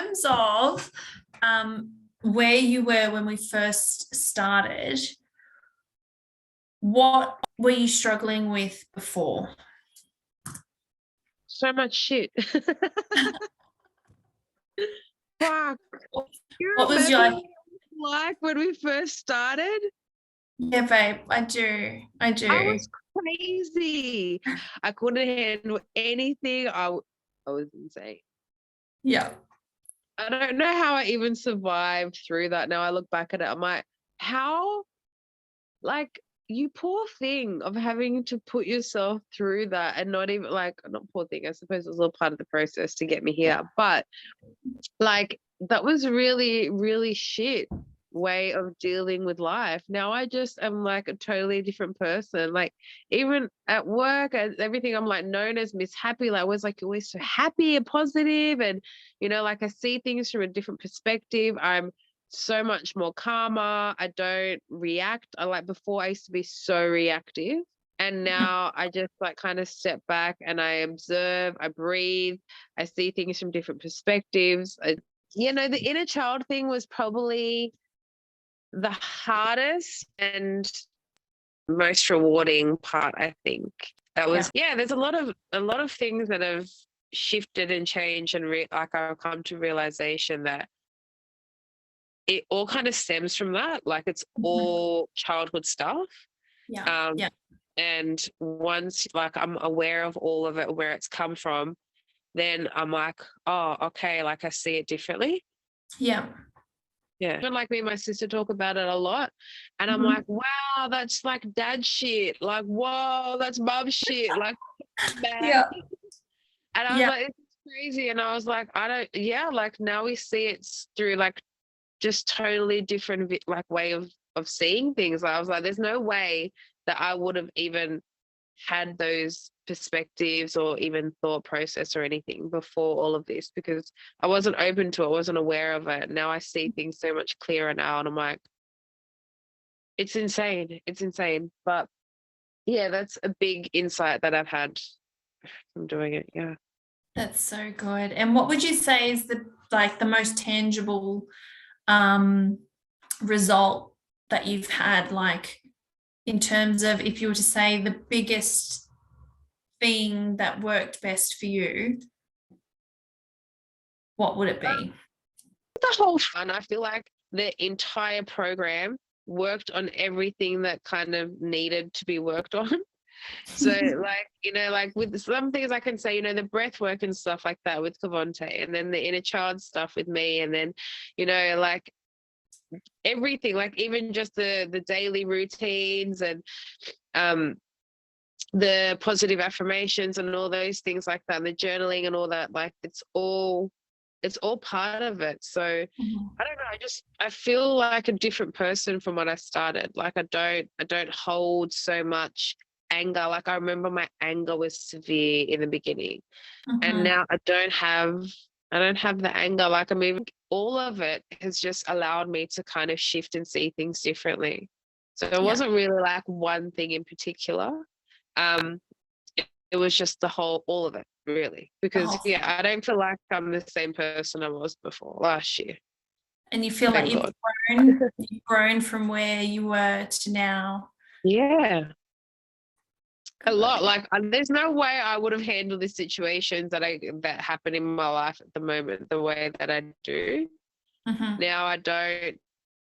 terms of where you were when we first started, what were you struggling with before? So much shit. Fuck. What was your like when we first started? Yeah, babe, I do. I was crazy. I couldn't handle anything. I was insane. Yeah. I don't know how I even survived through that. Now I look back at it, I'm like, how? Like, you poor thing of having to put yourself through that and not even like, not poor thing, I suppose it was all part of the process to get me here. But like, that was really, really shit way of dealing with life. Now I just am like a totally different person. Like, even at work and everything, I'm like known as Miss Happy. Like, I was like always so happy and positive, and like I see things from a different perspective. I'm so much more calmer. I don't react. Before I used to be so reactive. And now I just like kind of step back and I observe, I breathe, I see things from different perspectives. The inner child thing was probably the hardest and most rewarding part, I think. That was, there's a lot of things that have shifted and changed, and I've come to realization that it all kind of stems from that. Like, it's all childhood stuff. Yeah. And once like I'm aware of all of it, where it's come from, then I'm like, oh, okay, like I see it differently. Yeah. Even like me and my sister talk about it a lot. And I'm like, wow, that's like dad shit. Like, whoa, that's mom shit. Like, man. Yeah. And I was like, it's crazy. And I was like, like now we see it through like just totally different like way of seeing things. I was like, there's no way that I would have even had those perspectives or even thought process or anything before all of this, because I wasn't open to it, I wasn't aware of it. Now I see things so much clearer now, and I'm like, it's insane. But yeah, that's a big insight that I've had from doing it. Yeah, that's so good. And what would you say is the most tangible result that you've had, like in terms of, if you were to say the biggest thing that worked best for you, what would it be? The whole fun. I feel like the entire program worked on everything that kind of needed to be worked on. So like with some things I can say, the breath work and stuff like that with Cavante, and then the inner child stuff with me, and then like everything, like even just the daily routines and the positive affirmations and all those things like that, and the journaling and all that, like it's all part of it. So I don't know, I feel like a different person from when I started. Like I don't hold so much anger. Like I remember my anger was severe in the beginning, and now I don't have the anger. Like I'm even, all of it has just allowed me to kind of shift and see things differently. So it wasn't really like one thing in particular. It was just all of it, really, because I don't feel like I'm the same person I was before last year. And you feel like you've grown from where you were to now. Yeah. A lot. Like there's no way I would have handled the situations that happen in my life at the moment the way that I do. Now I don't.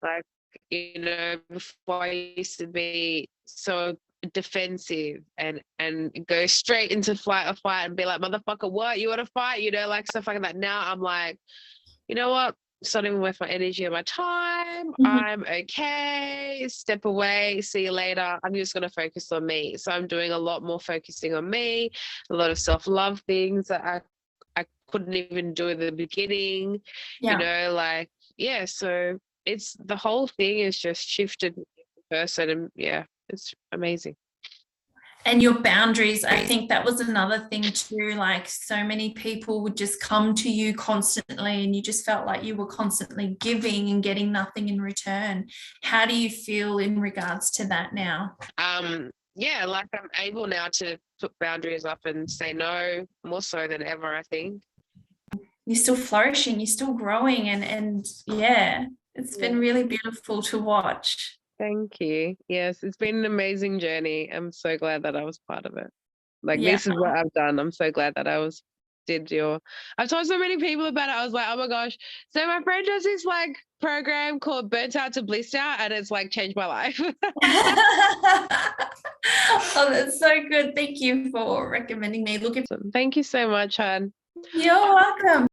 Like, before I used to be so defensive and go straight into flight or fight and be like, motherfucker, what? You want to fight? Like stuff like that. Now I'm like, you know what? It's not even worth my energy and my time. I'm okay. Step away. See you later. I'm just going to focus on me. So I'm doing a lot more focusing on me, a lot of self-love things that I couldn't even do in the beginning, so it's, the whole thing is just shifted person, and it's amazing. And your boundaries, I think that was another thing too. Like so many people would just come to you constantly and you just felt like you were constantly giving and getting nothing in return. How do you feel in regards to that now? Like I'm able now to put boundaries up and say no more so than ever, I think. you're still flourishing, you're still growing, and yeah, it's been really beautiful to watch. Thank you. Yes, it's been an amazing journey. I'm so glad that I was part of it. Like, Yeah. this is what I've done. I'm so glad that I've told so many people about it. I was like, oh my gosh. So my friend does this like program called Burnt Out to Blissed Out, and it's like changed my life. Oh, that's so good. Thank you for recommending me. Thank you so much, Han. You're welcome.